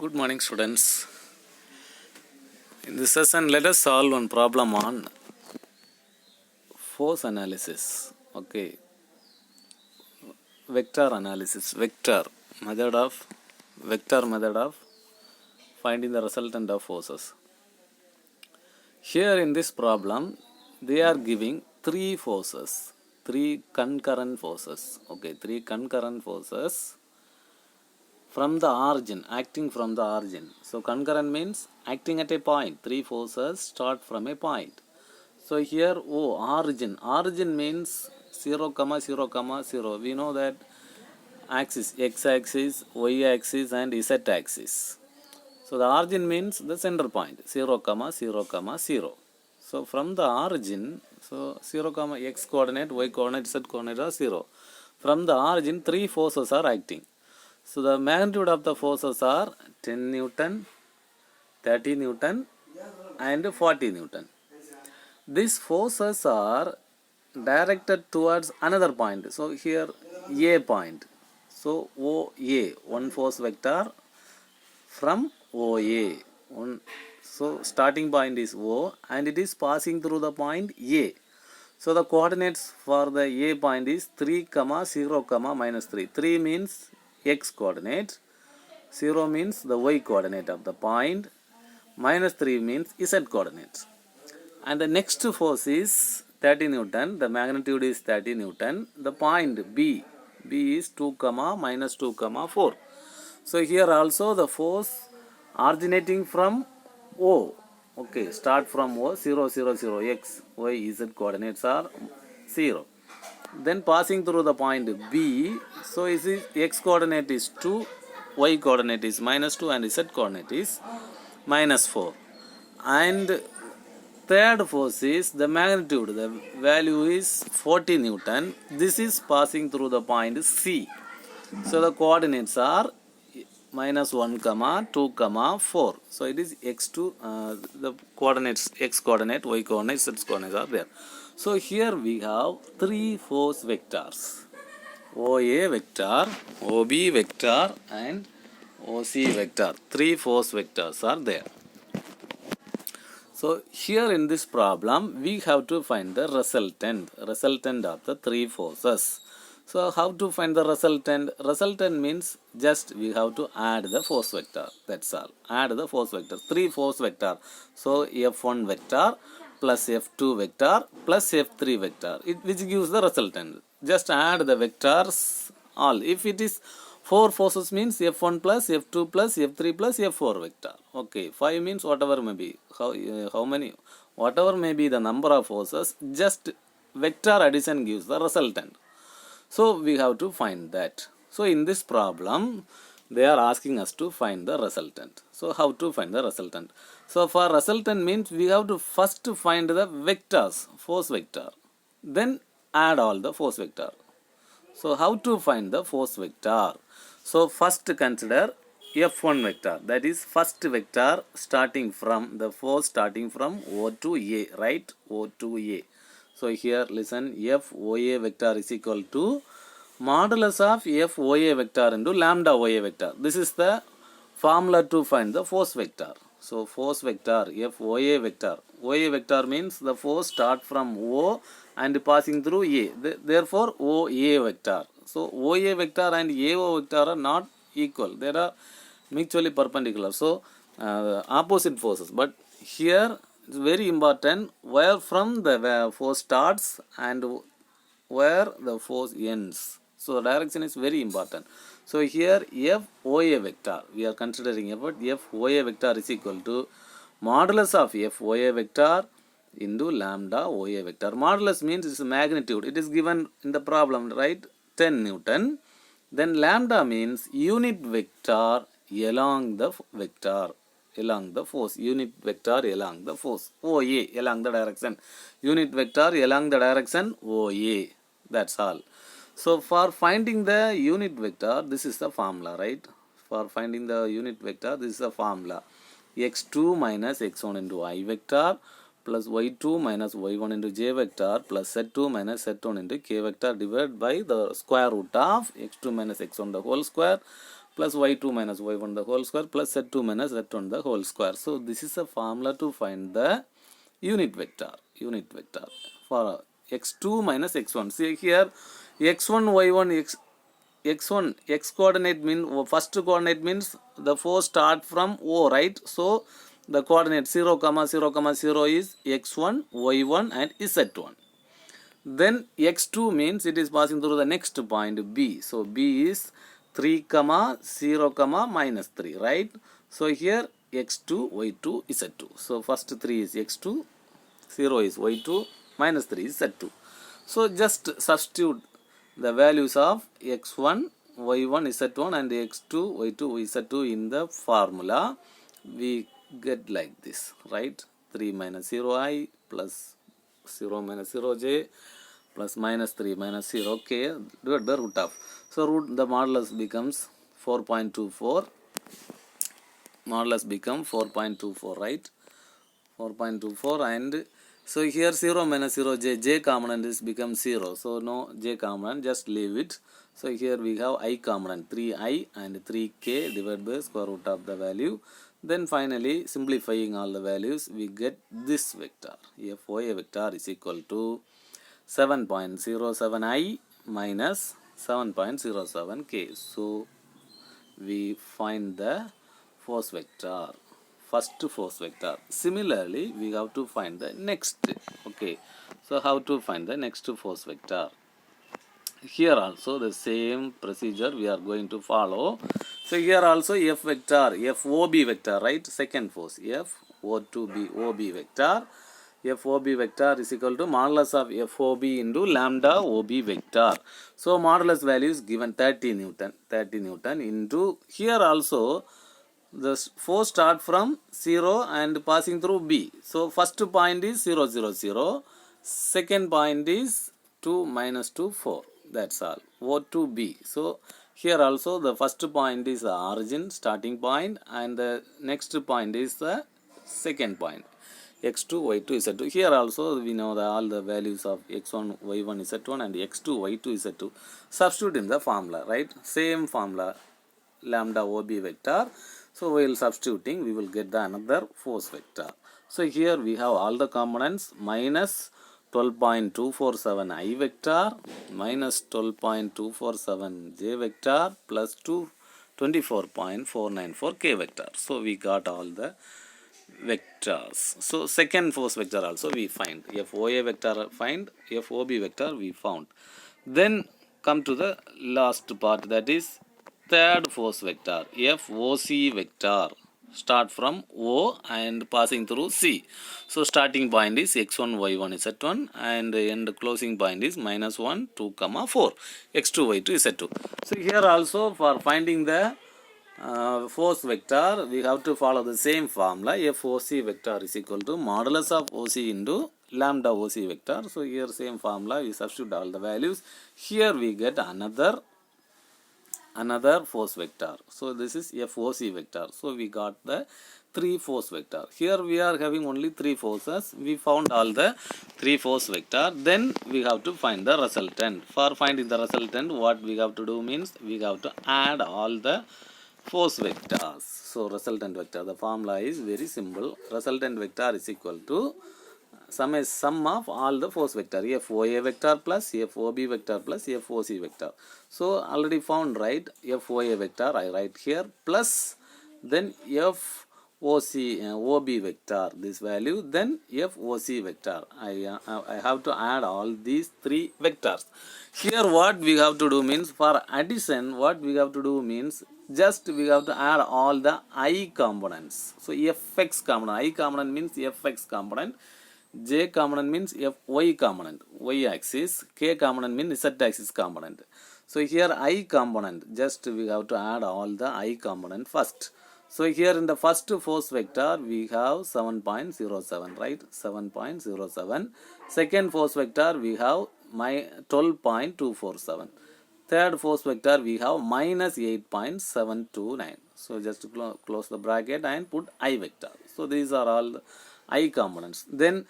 Good morning, students. In this session, let us solve one problem on force analysis. Okay, vector analysis. Method of finding the resultant of forces. Here in this problem, they are giving three concurrent forces. Okay, three concurrent forces from the origin, acting from the origin. So concurrent means acting at a point. Three forces start from a point. So here origin means 0, 0, 0. We know that axis, x-axis, y-axis and z-axis. So the origin means the center point, 0, 0, 0. So from the origin, so 0, x coordinate, y coordinate, z coordinate are 0. From the origin, three forces are acting. So the magnitude of the forces are 10 Newton, 30 Newton and 40 Newton. These forces are directed towards another point. So here A point. So OA, one force vector from OA. So starting point is O and it is passing through the point A. So the coordinates for the A point is 3, 0, -3. 3 means x coordinate, 0 means the y coordinate of the point, -3 means z coordinate. And the next force is 30 Newton, the magnitude is 30 Newton, the point B is 2, -2, 4. So here also the force originating from O, okay, start from O, 0, 0, 0, x, y, z coordinates are 0. Then passing through the point B, so x coordinate is 2, y coordinate is -2 and z coordinate is -4. And third force is the magnitude, the value is 40 Newton. This is passing through the point C. So the coordinates are -1, 2, 4. So it is x2, the coordinates x coordinate, y coordinate, z coordinates are there. So here we have three force vectors, OA vector, OB vector and OC vector. Three force vectors are there. So here in this problem we have to find the resultant of the three forces. So how to find the resultant? Resultant means just we have to add the force vector. That's all. Add the force vector. Three force vector. So F1 vector plus F2 vector plus F3 vector, which gives the resultant. Just add the vectors all. If it is 4 forces means F1 plus F2 plus F3 plus F4 vector. Okay, 5 means whatever may be. How many? Whatever may be the number of forces, just vector addition gives the resultant. So we have to find that. So in this problem, they are asking us to find the resultant. So how to find the resultant? So for resultant means we have to first find the vectors, force vector. Then add all the force vector. So how to find the force vector? So first consider F1 vector. That is first vector starting from the force starting from O to A, right? O to A. So here listen, FOA vector is equal to modulus of FOA vector into lambda OA vector. This is the formula to find the force vector. So force vector, FOA vector. OA vector means the force start from O and passing through A. Therefore OA vector. So OA vector and AO vector are not equal. They are mutually perpendicular. So opposite forces. But here it's very important where from the force starts and where the force ends. So direction is very important. So here FOA vector, we are considering about FOA vector is equal to modulus of FOA vector into lambda OA vector. Modulus means it's magnitude. It is given in the problem, right? 10 Newton. Then lambda means unit vector along the vector, along the force, unit vector along the force, OA, along the direction, unit vector along the direction OA. That's all. So for finding the unit vector, this is the formula, right? For finding the unit vector, this is the formula. x2 minus x1 into I vector plus y2 minus y1 into j vector plus z2 minus z1 into k vector divided by the square root of x2 minus x1 the whole square plus y2 minus y1 the whole square plus z2 minus z1 the whole square. So this is a formula to find the unit vector for x2 minus x1. See here x1 y1 x1 x coordinate mean first coordinate means the 4 start from O, right? So the coordinate 0 comma 0 comma 0 is x1 y1 and z1. Then x2 means it is passing through the next point B. So B is 3 comma 0 comma minus 3, right? So here x2 y2 z2. So first 3 is x2, 0 is y2, minus 3 is z2. So just substitute the values of x1 y1 z1 and x2 y2 z2 in the formula. We get like this, right? 3 minus 0i plus 0 minus 0j plus minus 3 minus 0k divided by root of. So the modulus becomes 4.24. Modulus become 4.24, right? 4.24, and so here 0 minus 0 j component is become 0. So no j component, just leave it. So here we have I component 3i and 3k divided by square root of the value. Then finally simplifying all the values we get this vector. Foa vector is equal to 7.07i minus 7.07k. So we find the force vector, first force vector. Similarly we have to find the next. Okay, so how to find the next force vector? Here also the same procedure we are going to follow. So here also f vector, fob vector, right? Second force FO2B vector. FOB vector is equal to modulus of FOB into lambda OB vector. So modulus value is given 30 Newton into, here also the force start from 0 and passing through B. So first point is 0 0 0, second point is 2 minus 2 4. That's all. O2B. So here also the first point is the origin starting point and the next point is the second point, x2 y2 z2. Here also we know all the values of x1 y1 z1 and x2 y2 z2. Substitute in the formula, right? Same formula, lambda OB vector. So while substituting we will get the another force vector. So here we have all the components minus 12.247 I vector minus 12.247 j vector plus 24.494 k vector. So we got all the vectors. So second force vector also we find. FOA vector find, FOB vector we found. Then come to the last part, that is third force vector, FOC vector. Start from O and passing through C. So starting point is x1 y1 z1 and end closing point is minus 1 2 comma 4 x2 y2 z2. So here also for finding the force vector we have to follow the same formula. FOC vector is equal to modulus of OC into lambda OC vector. So here same formula, we substitute all the values. Here we get another force vector. So this is FOC vector. So we got the 3 force vector. Here we are having only 3 forces. We found all the 3 force vector. Then we have to find the resultant. For finding the resultant, what we have to do means we have to add all the force vectors. So resultant vector, the formula is very simple. Resultant vector is equal to sum of all the force vector, FOA vector plus FOB vector plus FOC vector. So already found, right? FOA vector I write here plus then FOC OB vector this value, then FOC vector. I have to add all these 3 vectors. Here what we have to do means, for addition what we have to do means just we have to add all the I components. So Fx component, I component means Fx component, J component means Fy component, y axis, K component means z axis component. So here I component, just we have to add all the I component first. So here in the first force vector we have 7.07, right? 7.07. Second force vector we have 12.247. Third force vector we have minus 8.729. So just close the bracket and put I vector. So these are all I components. Then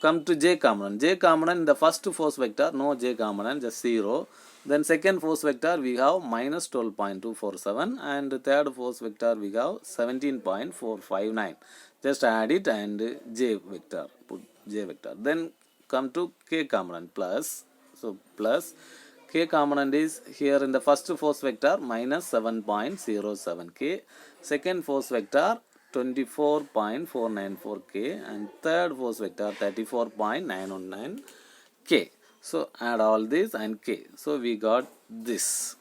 come to j component. J component in the first force vector, no j component, just 0. Then second force vector we have minus 12.247 and third force vector we have 17.459. Just add it and j vector, put j vector. Then come to k component plus, so plus k component is here in the first force vector minus 7.07 k, second force vector 24.494 k and third force vector 34.919 k. So add all this and k. So we got this.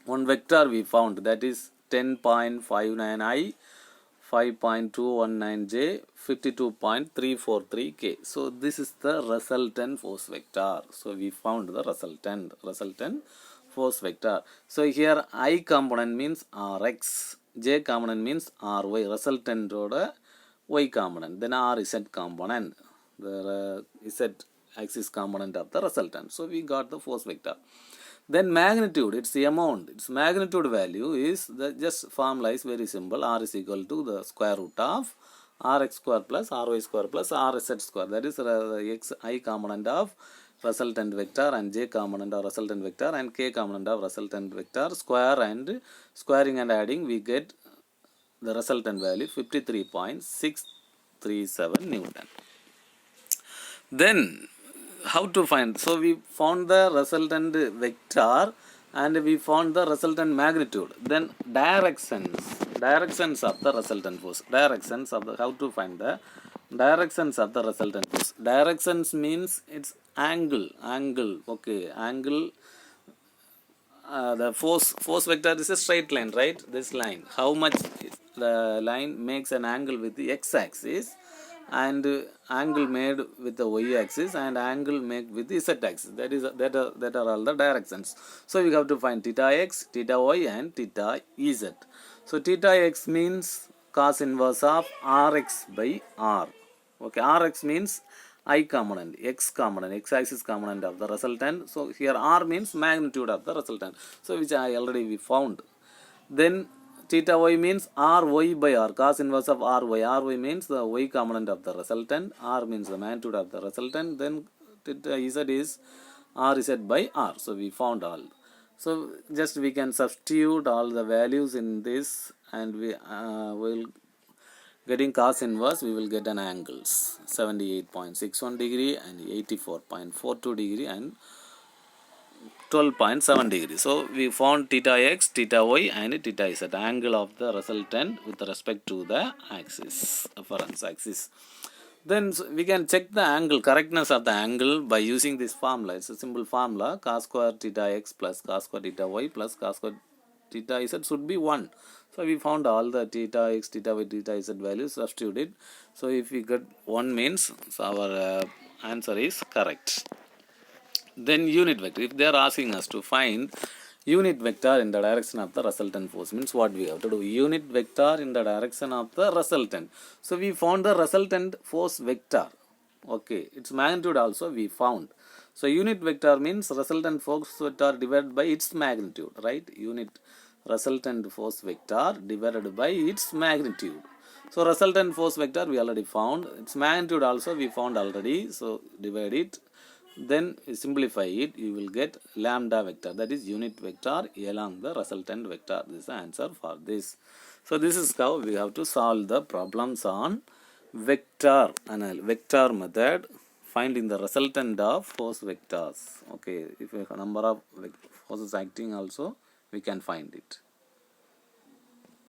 One vector we found, that is 10.59i, 5.219j, 52.343k. So this is the resultant force vector. So we found the resultant force vector. So here I component means Rx, J component means Ry, resultant order Y component, then Rz component, the Z axis component of the resultant. So we got the force vector. Then magnitude, it's the amount, its magnitude value is, the just formula is very simple, R is equal to the square root of Rx square plus Ry square plus Rz square, that is the Xi component of resultant vector and J component of resultant vector and K component of resultant vector, square and squaring and adding we get the resultant value 53.637 Newton. Then how to find? So we found the resultant vector and we found the resultant magnitude. Then directions of the resultant force. Directions of the, how to find the directions of the resultant force. Directions means its angle. Okay, angle. The force vector is a straight line, right? This line. How much the line makes an angle with the x-axis and angle made with the y-axis and angle made with the z-axis. That are all the directions. So we have to find theta x, theta y and theta z. So theta x means cos inverse of Rx by R. Okay, Rx means I component, x component, x-axis component of the resultant. So here R means magnitude of the resultant. So which I already we found. Then theta y means Ry by R, cos inverse of Ry. Ry means the y component of the resultant. R means the magnitude of the resultant. Then theta z is Rz by R. So we found all. So just we can substitute all the values in this and we will getting cos inverse, we will get an angles 78.61 degree and 84.42 degree and 12.7 degree. So we found theta x, theta y and theta z, angle of the resultant with respect to the axis, reference axis. Then we can check the angle, correctness of the angle by using this formula. It's a simple formula, cos square theta x plus cos square theta y plus cos square theta z should be 1. So we found all the theta x, theta y, theta z values, substituted. So if we get 1 means, so our answer is correct. Then unit vector, if they are asking us to find unit vector in the direction of the resultant force, means what we have to do? Unit vector in the direction of the resultant. So we found the resultant force vector. Okay, its magnitude also we found. So unit vector means resultant force vector divided by its magnitude, right? Unit resultant force vector divided by its magnitude. So resultant force vector we already found. Its magnitude also we found already. So divide it. Then simplify it. You will get lambda vector. That is unit vector along the resultant vector. This is the answer for this. So this is how we have to solve the problems on vector method, finding the resultant of force vectors. Okay, if a number of forces acting also, we can find it.